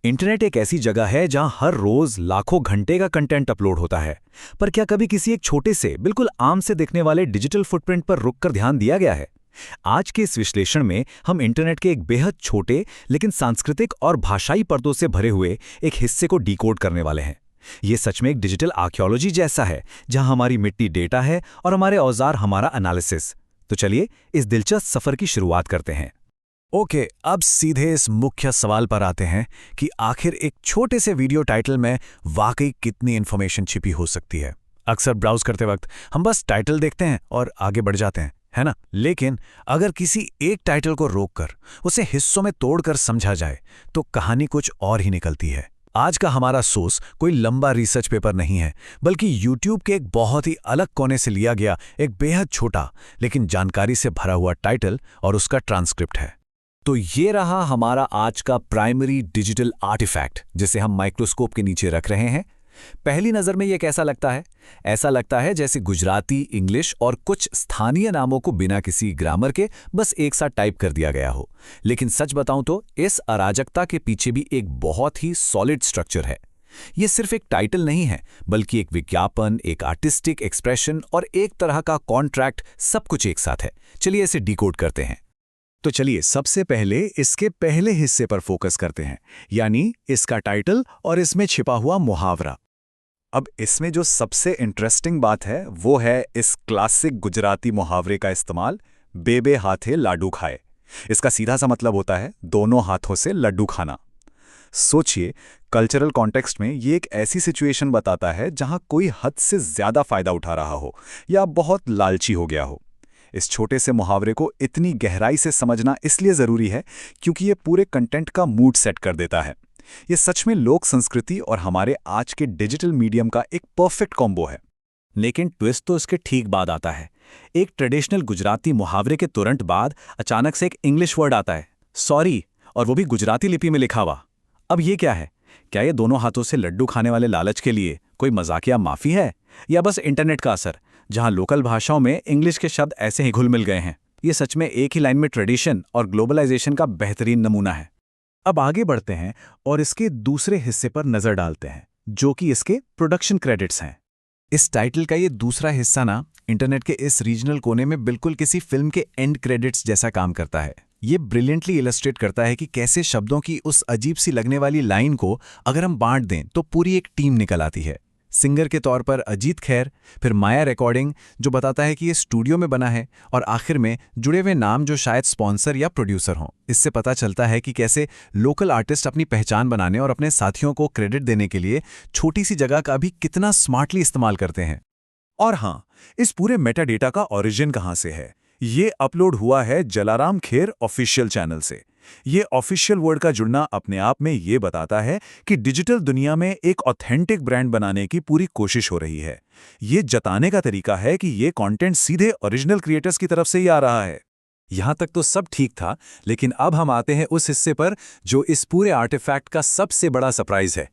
Internet एक ऐसी जगह है जहां हर रोज लाखों घंटे का कंटेंट अपलोड होता है। पर क्या कभी किसी एक छोटे से बिल्कुल आम से दिखने वाले डिजिटल फुटप्रिंट पर रुककर ध्यान दिया गया है? आज के इस विश्लेषण में हम इंटरनेट के एक बेहद छोटे लेकिन सांस्कृतिक और भाषाई पर्दों से भरे हुए एक हिस्से को डिकोड करने वाले हैं। ये सच में एक डिजिटल आर्कियोलॉजी जैसा है, जहां हमारी मिट्टी डेटा है और हमारे औजार हमारा एनालिसिस। तो चलिए इस दिलचस्प सफर की शुरुआत करते हैं। ओके, अब सीधे इस मुख्य सवाल पर आते हैं कि आखिर एक छोटे से वीडियो टाइटल में वाकई कितनी इन्फॉर्मेशन छिपी हो सकती है। अक्सर ब्राउज करते वक्त हम बस टाइटल देखते हैं और आगे बढ़ जाते हैं, है ना? लेकिन अगर किसी एक टाइटल को रोककर उसे हिस्सों में तोड़कर समझा जाए तो कहानी कुछ और ही निकलती है। आज का हमारा सोर्स कोई लंबा रिसर्च पेपर नहीं है, बल्कि YouTube के एक बहुत ही अलग कोने से लिया गया एक बेहद छोटा लेकिन जानकारी से भरा हुआ टाइटल और उसका ट्रांसक्रिप्ट है। तो ये रहा हमारा आज का प्राइमरी डिजिटल आर्टिफैक्ट, जिसे हम माइक्रोस्कोप के नीचे रख रहे हैं। पहली नज़र में ये कैसा लगता है? ऐसा लगता है जैसे गुजराती, इंग्लिश और कुछ स्थानीय नामों को बिना किसी ग्रामर के बस एक साथ टाइप कर दिया गया हो। लेकिन सच बताऊं तो इस अराजकता के पीछे भी एक बहुत ही सॉलिड स्ट्रक्चर है। ये सिर्फ एक टाइटल नहीं है, बल्कि एक विज्ञापन, एक आर्टिस्टिक एक्सप्रेशन और एक तरह का कॉन्ट्रैक्ट, सब कुछ एक साथ है। चलिए इसे डिकोड करते हैं। तो चलिए सबसे पहले इसके पहले हिस्से पर फोकस करते हैं, यानी इसका टाइटल और इसमें छिपा हुआ मुहावरा। अब इसमें जो सबसे इंटरेस्टिंग बात है वो है इस क्लासिक गुजराती मुहावरे का इस्तेमाल, बेबे हाथे लाडू खाए। इसका सीधा सा मतलब होता है दोनों हाथों से लड्डू खाना। सोचिए, कल्चरल कॉन्टेक्स्ट में ये एक ऐसी सिचुएशन बताता है जहां कोई हद से ज्यादा फायदा उठा रहा हो या बहुत लालची हो गया हो। इस छोटे से मुहावरे को इतनी गहराई से समझना इसलिए ज़रूरी है क्योंकि ये पूरे कंटेंट का मूड सेट कर देता है। ये सच में लोक संस्कृति और हमारे आज के डिजिटल मीडियम का एक परफेक्ट कॉम्बो है। लेकिन ट्विस्ट तो इसके ठीक बाद आता है। एक ट्रेडिशनल गुजराती मुहावरे के तुरंत बाद अचानक से एक इंग्लिश वर्ड आता है, सॉरी, और वो भी गुजराती लिपि में लिखा हुआ। अब ये क्या है? क्या ये दोनों हाथों से लड्डू खाने वाले लालच के लिए कोई मजाकिया माफी है, या बस इंटरनेट का असर, जहां लोकल भाषाओं में इंग्लिश के शब्द ऐसे ही घुल मिल गए हैं? ये सच में एक ही लाइन में ट्रेडिशन और ग्लोबलाइजेशन का बेहतरीन नमूना है। अब आगे बढ़ते हैं और इसके दूसरे हिस्से पर नजर डालते हैं, जो कि इसके प्रोडक्शन क्रेडिट्स हैं। इस टाइटल का ये दूसरा हिस्सा ना इंटरनेट के इस रीजनल कोने में बिल्कुल किसी फिल्म के एंड क्रेडिट्स जैसा काम करता है। ये ब्रिलियंटली इलस्ट्रेट करता है कि कैसे शब्दों की उस अजीब सी लगने वाली लाइन को अगर हम बांट दें तो पूरी एक टीम निकल आती है। सिंगर के तौर पर अजीत खैर, फिर माया रिकॉर्डिंग जो बताता है कि ये स्टूडियो में बना है, और आखिर में जुड़े हुए नाम जो शायद स्पॉन्सर या प्रोड्यूसर हों। इससे पता चलता है कि कैसे लोकल आर्टिस्ट अपनी पहचान बनाने और अपने साथियों को क्रेडिट देने के लिए छोटी सी जगह का भी कितना स्मार्टली इस्तेमाल करते हैं। और हाँ, इस पूरे मेटा डेटा का ओरिजिन कहाँ से है? ये अपलोड हुआ है जलाराम खेर ऑफिशियल चैनल से। ये ऑफिशियल वर्ड का जुड़ना अपने आप में ये बताता है कि डिजिटल दुनिया में एक ऑथेंटिक ब्रांड बनाने की पूरी कोशिश हो रही है। ये जताने का तरीका है कि ये कंटेंट सीधे ओरिजिनल क्रिएटर्स की तरफ से ही आ रहा है। यहां तक तो सब ठीक था, लेकिन अब हम आते हैं उस हिस्से पर जो इस पूरे आर्टिफैक्ट का सबसे बड़ा सरप्राइज है,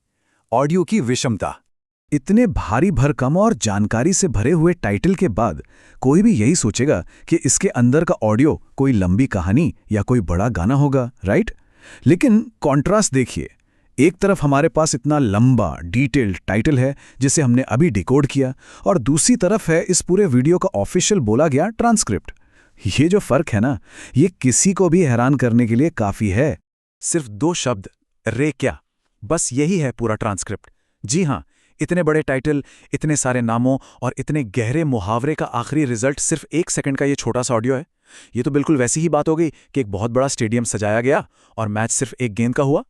ऑडियो की विषमता। इतने भारी भरकम और जानकारी से भरे हुए टाइटल के बाद कोई भी यही सोचेगा कि इसके अंदर का ऑडियो कोई लंबी कहानी या कोई बड़ा गाना होगा, राइट? लेकिन कॉन्ट्रास्ट देखिए, एक तरफ हमारे पास इतना लंबा डिटेल्ड टाइटल है जिसे हमने अभी डिकोड किया, और दूसरी तरफ है इस पूरे वीडियो का ऑफिशियल बोला गया ट्रांसक्रिप्ट। ये जो फर्क है ना, ये किसी को भी हैरान करने के लिए काफी है। सिर्फ 2 शब्द, रे क्या, बस यही है पूरा ट्रांसक्रिप्ट। जी हाँ, इतने बड़े टाइटल, इतने सारे नामों और इतने गहरे मुहावरे का आखिरी रिजल्ट सिर्फ 1 सेकंड का ये छोटा सा ऑडियो है। ये तो बिल्कुल वैसी ही बात हो गई कि एक बहुत बड़ा स्टेडियम सजाया गया और मैच सिर्फ एक गेंद का हुआ।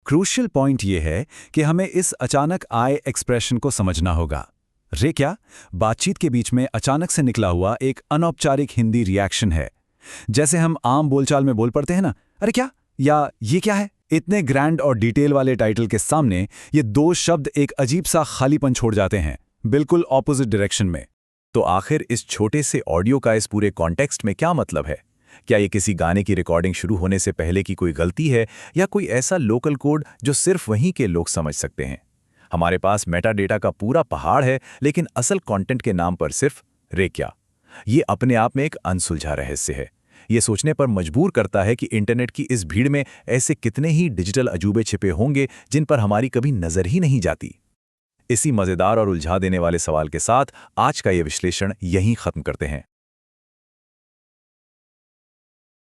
क्रूशियल पॉइंट ये है कि हमें इस अचानक आए एक्सप्रेशन को समझना होगा। रे क्या बातचीत के बीच में अचानक से निकला हुआ एक अनौपचारिक हिंदी रिएक्शन है, जैसे हम आम बोलचाल में बोल पड़ते हैं ना, अरे क्या, या ये क्या है। इतने ग्रैंड और डिटेल वाले टाइटल के सामने ये 2 शब्द एक अजीब सा खालीपन छोड़ जाते हैं, बिल्कुल ऑपोजिट डायरेक्शन में। तो आखिर इस छोटे से ऑडियो का इस पूरे कॉन्टेक्स्ट में क्या मतलब है? क्या ये किसी गाने की रिकॉर्डिंग शुरू होने से पहले की कोई गलती है, या कोई ऐसा लोकल कोड जो सिर्फ वहीं के लोग समझ सकते हैं? हमारे पास मेटा डेटा का पूरा पहाड़ है, लेकिन असल कंटेंट के नाम पर सिर्फ रे क्या। ये अपने आप में एक अनसुलझा रहस्य है। ये सोचने पर मजबूर करता है कि इंटरनेट की इस भीड़ में ऐसे कितने ही डिजिटल अजूबे छिपे होंगे जिन पर हमारी कभी नजर ही नहीं जाती। इसी मजेदार और उलझा देने वाले सवाल के साथ आज का ये विश्लेषण यहीं खत्म करते हैं।